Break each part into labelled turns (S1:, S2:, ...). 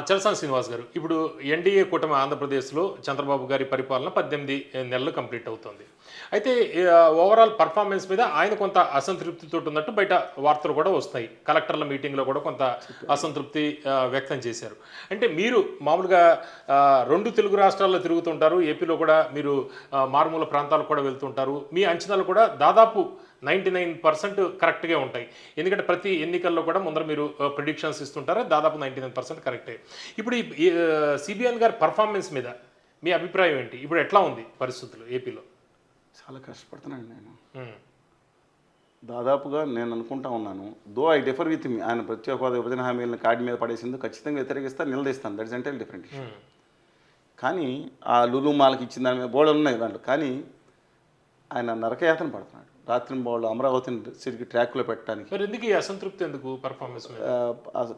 S1: చలసాని శ్రీనివాస్ గారు, ఇప్పుడు ఎన్డీఏ కూటమి ఆంధ్రప్రదేశ్లో చంద్రబాబు గారి పరిపాలన 18 నెలలు కంప్లీట్ అవుతుంది. అయితే ఓవరాల్ పర్ఫార్మెన్స్ మీద ఆయన కొంత అసంతృప్తితో ఉన్నట్టు బయట వార్తలు కూడా వస్తాయి. కలెక్టర్ల మీటింగ్లో కూడా కొంత అసంతృప్తి వ్యక్తం చేశారు. అంటే మీరు మామూలుగా 2 తెలుగు రాష్ట్రాల్లో తిరుగుతుంటారు. ఏపీలో కూడా మీరు మారుమూల ప్రాంతాలకు కూడా వెళ్తుంటారు. మీ అంచనాలు కూడా దాదాపు 99% కరెక్ట్‌గా ఉంటాయి. ఎందుకంటే ప్రతి ఎన్నికల్లో కూడా ముందర మీరు ప్రిడిక్షన్స్ ఇస్తుంటారు. దాదాపు 99% కరెక్టే. ఇప్పుడు ఈ సిబిఎన్ గారి పర్ఫార్మెన్స్ మీద మీ అభిప్రాయం ఏంటి? ఇప్పుడు ఎట్లా ఉంది పరిస్థితులు ఏపీలో?
S2: చాలా కష్టపడుతున్నాను నేను.
S1: హ్మ్.
S2: దాదాపుగా నేను అనుకుంటా ఉన్నాను. I differ with me. ఆయన ప్రత్యేక హోదా విభజన హామీలను కాడి మీద పడేసింది ఖచ్చితంగా వ్యతిరేకిస్తాను, నిలదీస్తాను. That's entirely different issue.
S1: Hmm.
S2: కానీ ఆ లులు మాల్కి ఇచ్చిన దాని మీద బోర్డు ఉన్నాయి దాంట్లో. కానీ ఆయన నరకయాతన పడుతున్నాడు. రాత్రి బోర్డు అమరావతిని తిరిగి ట్రాక్లో పెట్టడానికి.
S1: మరి ఎందుకు ఈ అసంతృప్తి ఎందుకు పర్ఫార్మెన్స్ మీద?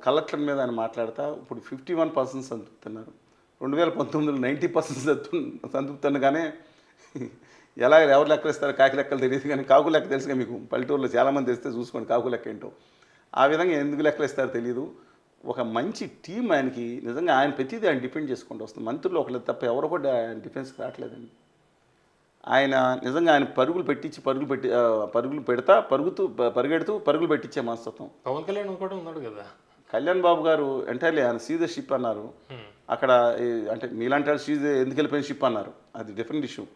S2: కలెక్టర్ మీద ఆయన మాట్లాడతా ఇప్పుడు 51% సంతృప్తున్నారు. 2019లో 90% సంతృప్తున్నాగానే ఎలా ఎవరు లెక్కలు ఇస్తారో కాకి లెక్కలు తెలియదు, కానీ కాకు లెక్క తెలుసుగా మీకు. పల్లెటూరులో చాలామంది తెస్తే చూసుకోండి కాకు లెక్క ఏంటో. ఆ విధంగా ఎందుకు లెక్కలు ఇస్తారో తెలియదు. ఒక మంచి టీం ఆయనకి నిజంగా ఆయన ప్రతిదీ ఆయన డిపెండ్ చేసుకుంటూ వస్తుంది. మంత్రులు ఒకళ్ళు తప్ప ఎవరు కూడా ఆయన డిఫెన్స్కి రావట్లేదండి. ఆయన నిజంగా ఆయన పరుగులు పెడతా పరిగెడుతూ పరుగులు పెట్టించే మనస్తత్వం.
S1: పవన్ కళ్యాణ్ కూడా ఉన్నాడు కదా.
S2: కళ్యాణ్ బాబు గారు ఎంటైర్లీ ఆయన సీజ్ ద షిప్ అన్నారు. అక్కడ అంటే మీలాంటి సీజ్ ఎందుకు వెళ్ళిపోయిన షిప్ అన్నారు. అది డిఫరెంట్ ఇష్యూ.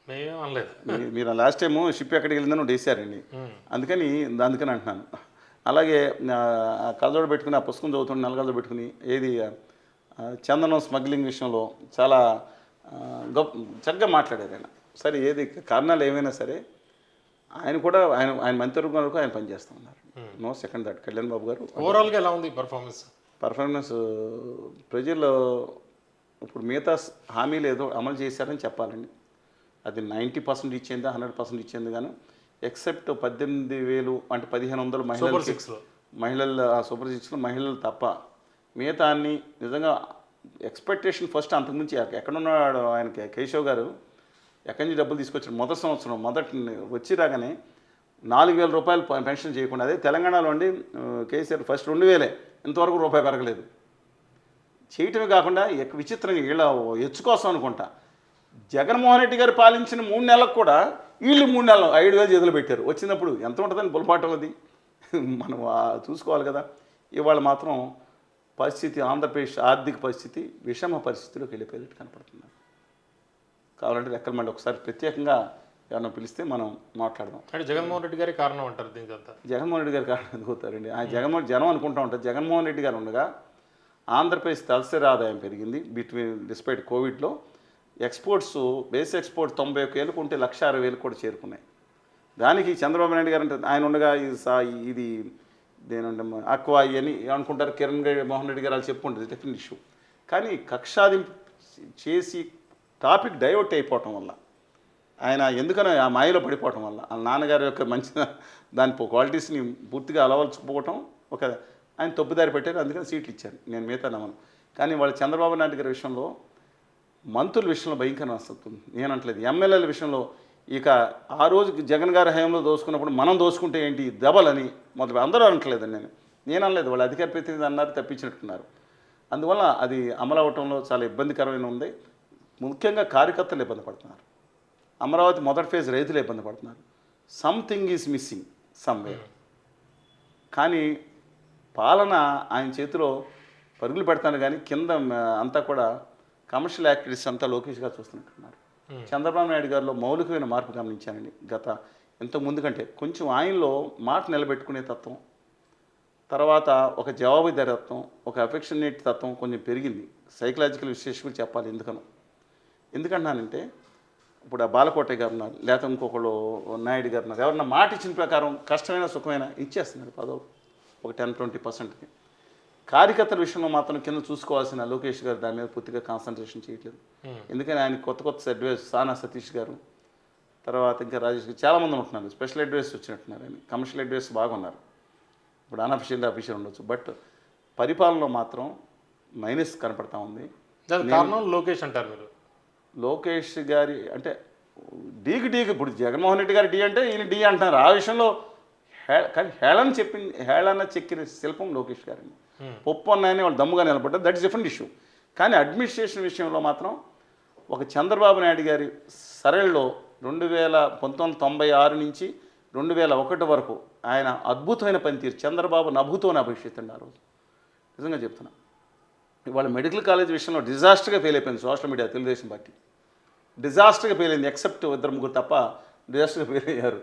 S1: మేమేం అనలేదు.
S2: మీరు లాస్ట్ టైము షిప్ ఎక్కడికి వెళ్ళిందని ఒకటి వేసారండి. అందుకని అంటున్నాను. అలాగే కళ్ళజోడు పెట్టుకుని ఆ పుస్తకం చదువుతుండే నల్లగళ్ళజోడు పెట్టుకుని ఏది చందనం స్మగ్లింగ్ విషయంలో చాలా చక్కగా మాట్లాడారు ఆయన. సరే ఏది కారణాలు ఏమైనా సరే ఆయన కూడా ఆయన మంత్రివర్గం వరకు ఆయన పనిచేస్తూ ఉన్నారు. No second that. Kalyan Babu గారు
S1: ఓవరాల్గా ఎలా ఉంది పర్ఫార్మెన్స్?
S2: ప్రజల్లో ఇప్పుడు మిగతా హామీలు ఏదో అమలు చేశారని చెప్పాలండి. అది 90% ఇచ్చింది, 100% ఇచ్చింది. కానీ ఎక్సెప్ట్ 18,000 అంటే 1,500 మహిళలు సూపర్ 6లో మహిళలు తప్ప మిగతా అన్ని నిజంగా ఎక్స్పెక్టేషన్ ఫస్ట్ అంతకుమించి ఎక్కడున్నాడు ఆయనకి కేశవ్ గారు ఎక్కడి నుంచి డబ్బులు తీసుకొచ్చారు. మొదటి సంవత్సరం వచ్చి రాగానే 4,000 రూపాయలు పెన్షన్ చేయకుండా, అదే తెలంగాణలో అండి కేసీఆర్ ఫస్ట్ 2,000 ఇంతవరకు రూపాయి పెరగలేదు. చేయటమే కాకుండా విచిత్రంగా వీళ్ళ ఎచ్చు కోసం అనుకుంటా జగన్మోహన్ రెడ్డి గారు పాలించిన 3 నెలలకు కూడా వీళ్ళు 3 నెలలు 5,000 చేతులు పెట్టారు. వచ్చినప్పుడు ఎంత ఉంటుందని బులపాటం అది మనం చూసుకోవాలి కదా. ఇవాళ మాత్రం పరిస్థితి ఆంధ్రప్రదేశ్ ఆర్థిక పరిస్థితి విషమ పరిస్థితిలోకి వెళ్ళిపోయేట్టు కనపడుతున్నారు. కావాలంటే లెక్కలు మళ్ళీ ఒకసారి ప్రత్యేకంగా ఎవరైనా పిలిస్తే మనం మాట్లాడదాం.
S1: అంటే జగన్మోహన్ రెడ్డి గారి కారణం అంటారు దీనికంతా?
S2: జగన్మోహన్ రెడ్డి గారి కారణం ఎందుకు అవుతారండి? ఆయన జనం అనుకుంటూ ఉంటారు. జగన్మోహన్ రెడ్డి గారు ఉండగా ఆంధ్రప్రదేశ్ తలసరి ఆదాయం పెరిగింది. డిస్పైట్ కోవిడ్లో ఎక్స్పోర్ట్స్ బేస్ ఎక్స్పోర్ట్ 91,000 ఉంటే 1,60,000 కూడా చేరుకున్నాయి. దానికి చంద్రబాబు నాయుడు గారు అంటే ఆయన ఉండగా ఇది దేనంటే అక్వా అని అనుకుంటారు. కిరణ్ మోహన్ రెడ్డి గారు వాళ్ళు చెప్పుకుంటారు, డిఫరెంట్ ఇష్యూ. కానీ కక్షాదింపు చేసి టాపిక్ డైవర్ట్ అయిపోవటం వల్ల ఆయన ఎందుకనో ఆ మాయలో పడిపోవటం వల్ల వాళ్ళ నాన్నగారి యొక్క మంచి దాని క్వాలిటీస్ని పూర్తిగా అలవలుచుకుపోవటం ఆయన తప్పుదారి పెట్టారు. అందుకని సీట్లు ఇచ్చారు. నేను మిగతా నమ్మను. కానీ వాళ్ళు చంద్రబాబు నాయుడు గారి విషయంలో మంత్రుల విషయంలో భయంకర వస్తుంది. నేను అంటలేదు. ఎమ్మెల్యేల విషయంలో ఇక ఆ రోజు జగన్ గారి హయాంలో దోసుకున్నప్పుడు మనం దోసుకుంటే ఏంటి దెబ్బలని మొదలు అందరూ అనట్లేదండి. నేను అనలేదు. వాళ్ళు అధికార ప్రతినిధి అన్నారు, తప్పించినట్టున్నారు. అందువల్ల అది అమలు అవటంలో చాలా ఇబ్బందికరమైన ఉంది. ముఖ్యంగా కార్యకర్తలు ఇబ్బంది పడుతున్నారు. అమరావతి మొదటి ఫేజ్ రైతులు ఇబ్బంది పడుతున్నారు. Something is missing somewhere. కానీ పాలన ఆయన చేతిలో పరుగులు పెడతాను, కానీ కింద అంతా కూడా కమర్షియల్ యాక్టివిటీస్ అంతా లోకేష్ గారు చూస్తున్నట్టున్నారు. చంద్రబాబు నాయుడు గారిలో మౌలికమైన మార్పు గమనించానండి. ఎంతో ముందు కంటే కొంచెం ఆయనలో మాట నిలబెట్టుకునే తత్వం, తర్వాత ఒక జవాబుదారీతత్వం, ఒక అఫెక్షనేట్ తత్వం కొంచెం పెరిగింది. సైకలాజికల్ విశ్లేషకులు చెప్పాలి ఎందుకంటున్నానంటే ఇప్పుడు ఆ బాలకోటయ్య గారు ఉన్నారు, లేకపోతే ఇంకొకళ్ళు నాయుడు గారు ఉన్నారు. ఎవరన్నా మాట ఇచ్చిన ప్రకారం కష్టమైన సుఖమైన ఇచ్చేస్తున్నారు పదవులు ఒక 10-20%కి. కార్యకర్తల విషయంలో మాత్రం కింద చూసుకోవాల్సిన లోకేష్ గారు దాని మీద పూర్తిగా కాన్సన్ట్రేషన్ చేయట్లేదు. ఎందుకని ఆయన కొత్త అడ్వైస్ సానా సతీష్ గారు, తర్వాత ఇంకా రాజేష్ గారు చాలామంది ఉంటున్నారు. స్పెషల్ అడ్వైస్ వచ్చినట్టున్నారు. ఆయన కమర్షియల్ అడ్వైస్ బాగున్నారు. ఇప్పుడు అన్అఫిషియల్ ఉండొచ్చు. బట్ పరిపాలనలో మాత్రం మైనస్ కనపడతా ఉంది.
S1: కారణం లోకేష్ అంటారు మీరు?
S2: లోకేష్ గారి అంటే డీకి ఇప్పుడు జగన్మోహన్ రెడ్డి గారి డి అంటే ఈయన డి అంటున్నారు. ఆ విషయంలో కానీ హేళన చెక్కిన శిల్పం లోకేష్ గారండి. పప్పు అన్నాయని వాళ్ళు దమ్ముగా నిలబడ్డారు, దట్ ఇస్ డిఫరెంట్ ఇష్యూ. కానీ అడ్మినిస్ట్రేషన్ విషయంలో మాత్రం ఒక చంద్రబాబు నాయుడు గారి సరళిలో 1996 నుంచి 2001 వరకు ఆయన అద్భుతమైన పనితీరు, చంద్రబాబు నభుతో అభిషేకండి ఆ రోజు. నిజంగా చెప్తున్నా, ఇవాళ మెడికల్ కాలేజ్ విషయంలో డిజాస్టర్గా ఫెయిల్ అయిపోయింది సోషల్ మీడియా, తెలుగుదేశం పార్టీ డిజాస్టర్గా ఫెయిల్ అయింది. ఎక్సెప్ట్ 2-3 తప్ప డిజాస్టర్గా ఫెయిల్ అయ్యారు.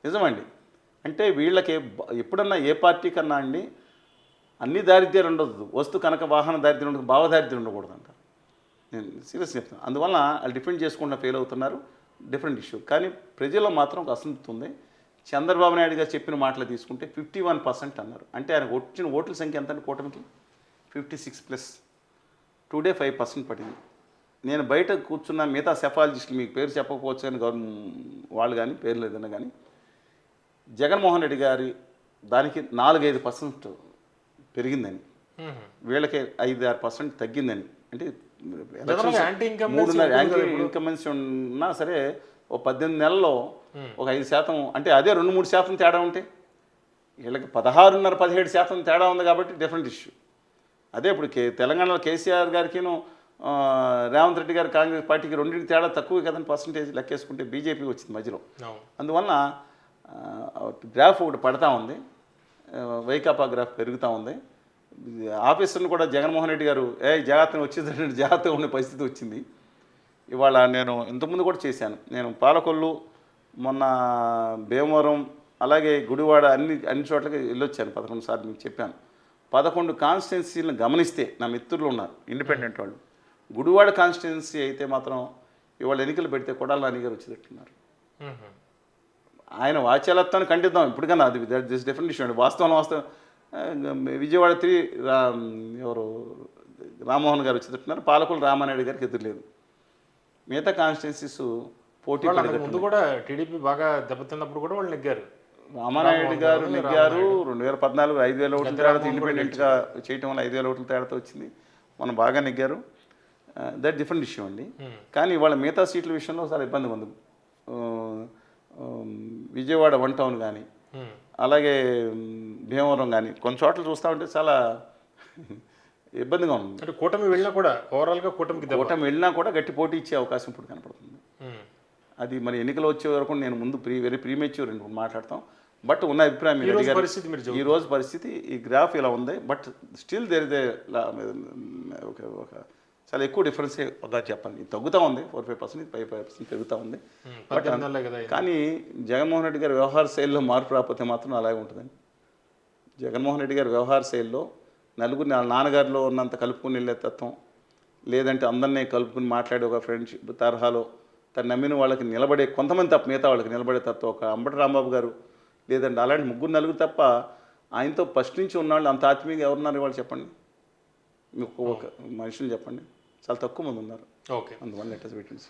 S2: నిజమండి. అంటే వీళ్ళకి ఎప్పుడన్నా ఏ పార్టీ కన్నా అండి అన్ని దారిద్ర్యాలు ఉండదు, వస్తు కనుక వాహన దారిద్ర్యం ఉండదు, భావదారిద్ర్యం ఉండకూడదు అంటారు. నేను సీరియస్ చెప్తాను. అందువల్ల వాళ్ళు డిఫెండ్ చేసుకుంటూ ఫెయిల్ అవుతున్నారు, డిఫరెంట్ ఇష్యూ. కానీ ప్రజల్లో మాత్రం ఒక అసంతృప్తి ఉంది. చంద్రబాబు నాయుడు గారు చెప్పిన మాటలు తీసుకుంటే 51% అన్నారు. అంటే ఆయనకు వచ్చిన ఓట్ల సంఖ్య ఎంత అంటే కూటమికి 56+. టుడే 5% పడింది. నేను బయట కూర్చున్న మిగతా సెఫాలజిస్టులు, మీకు పేరు చెప్పకపోవచ్చు కానీ వాళ్ళు కానీ పేర్లు ఏదైనా కానీ, జగన్మోహన్ రెడ్డి గారి దానికి 4-5% పెరిగిందని, వీళ్ళకి 5-6% తగ్గిందని. అంటే
S1: యాంటీ
S2: ఇన్కమెన్స్ ఉన్నా సరే ఓ 18 నెలల్లో ఒక 5%, అంటే అదే 2-3% తేడా ఉంటే వీళ్ళకి 16.5-17% తేడా ఉంది కాబట్టి డిఫరెంట్ ఇష్యూ. అదే ఇప్పుడు తెలంగాణలో కేసీఆర్ గారికిను రేవంత్ రెడ్డి గారు కాంగ్రెస్ పార్టీకి రెండింటికి తేడా తక్కువ కదని పర్సంటేజ్ లెక్కేసుకుంటే బీజేపీ వచ్చింది మధ్యలో. అందువల్ల గ్రాఫ్ ఒకటి పడతా ఉంది, వైకాపా గ్రాఫ్ పెరుగుతూ ఉంది. ఆఫీసర్ని కూడా జగన్మోహన్ రెడ్డి గారు జాగ్రత్తగా వచ్చేటటువంటి జాగ్రత్తగా ఉండే పరిస్థితి వచ్చింది. ఇవాళ నేను ఇంతకుముందు కూడా చేశాను, నేను పాలకొల్లు, మొన్న భీమవరం, అలాగే గుడివాడ అన్ని చోట్లకి వెళ్ళొచ్చాను 11 సార్లు. మీకు చెప్పాను 11 కాన్స్టిట్యున్సీలను గమనిస్తే నా మిత్రులు ఉన్నారు ఇండిపెండెంట్ వాళ్ళు. గుడివాడ కాన్స్టిట్యున్సీ అయితే మాత్రం ఇవాళ ఎన్నికలు పెడితే కొడాల నాని గారు వచ్చేటట్టున్నారు. ఆయన వాచ్యాలత్వాన్ని ఖండిద్దాం ఇప్పటికన్నా, అది దిస్ డిఫరెంట్ ఇష్యూ అండి. వాస్తవం విజయవాడ 3 ఎవరు రామ్మోహన్ గారు వచ్చేటట్టున్నారు, పాలకొల్లు రామానాయుడు గారికి ఎదురులేదు. మిగతా కాన్స్టిట్యున్సీస్ పోటీ
S1: ముందు కూడా టీడీపీ బాగా దెబ్బతిన్నప్పుడు కూడా వాళ్ళు నెగ్గారు.
S2: రామానాయుడు గారు నెగ్గారు. 2014 5,000 ఓట్ల తేడాతో ఇండిపెండెంట్గా చేయటం వల్ల 5,000 ఓట్ల తేడాతో వచ్చింది, మనం బాగా నెగ్గారు. దట్ డిఫరెంట్ ఇష్యూ అండి. కానీ వాళ్ళ మిగతా సీట్ల విషయంలో చాలా ఇబ్బంది ఉంది. విజయవాడ 1 టౌన్ కానీ, అలాగే భీమవరం కానీ కొన్ని చోట్ల చూస్తూ ఉంటే చాలా ఇబ్బందిగా ఉంది.
S1: అంటే కూటమి వెళ్ళినా కూడా ఓవరాల్గా కూటమి
S2: వెళ్ళినా కూడా గట్టి పోటీ ఇచ్చే అవకాశం ఇప్పుడు కనపడుతుంది. అది మరి ఎన్నికలు వచ్చే వరకు నేను ముందు వెరీ ప్రీమెచ్యూర్ మాట్లాడతాం. బట్ ఉన్న అభిప్రాయం ఈ రోజు పరిస్థితి ఈ గ్రాఫ్ ఇలా ఉంది. బట్ స్టిల్ దేర్ ఇస్ ఒక చాలా ఎక్కువ డిఫరెన్స్ చెప్పాలి. తగ్గుతూ ఉంది 4-5%, 5% పెరుగుతూ ఉంది. బట్ కానీ జగన్మోహన్ రెడ్డి గారి వ్యవహార శైలిలో మార్పు రాకపోతే మాత్రం అలాగే ఉంటుందండి. జగన్మోహన్ రెడ్డి గారి వ్యవహార శైలిలో నలుగురిని వాళ్ళ నాన్నగారిలో ఉన్నంత కలుపుకుని వెళ్ళే తత్వం, లేదంటే అందరినీ కలుపుకుని మాట్లాడే ఒక ఫ్రెండ్షిప్ తరహాలో తను నమ్మిన వాళ్ళకి నిలబడే కొంతమంది తప్ప మిగతా వాళ్ళకి నిలబడే తత్వం, ఒక అంబటి రాంబాబు గారు లేదంటే అలాంటి 3-4 తప్ప ఆయనతో ఫస్ట్ నుంచి ఉన్నవాళ్ళు అంత ఆత్మీయంగా ఎవరున్నారు వాళ్ళు చెప్పండి, మీకు ఒక మనుషులు చెప్పండి, చాలా తక్కువ మంది ఉన్నారు.
S1: ఓకే,
S2: అందువల్ల లెటర్స్ పెట్టింది.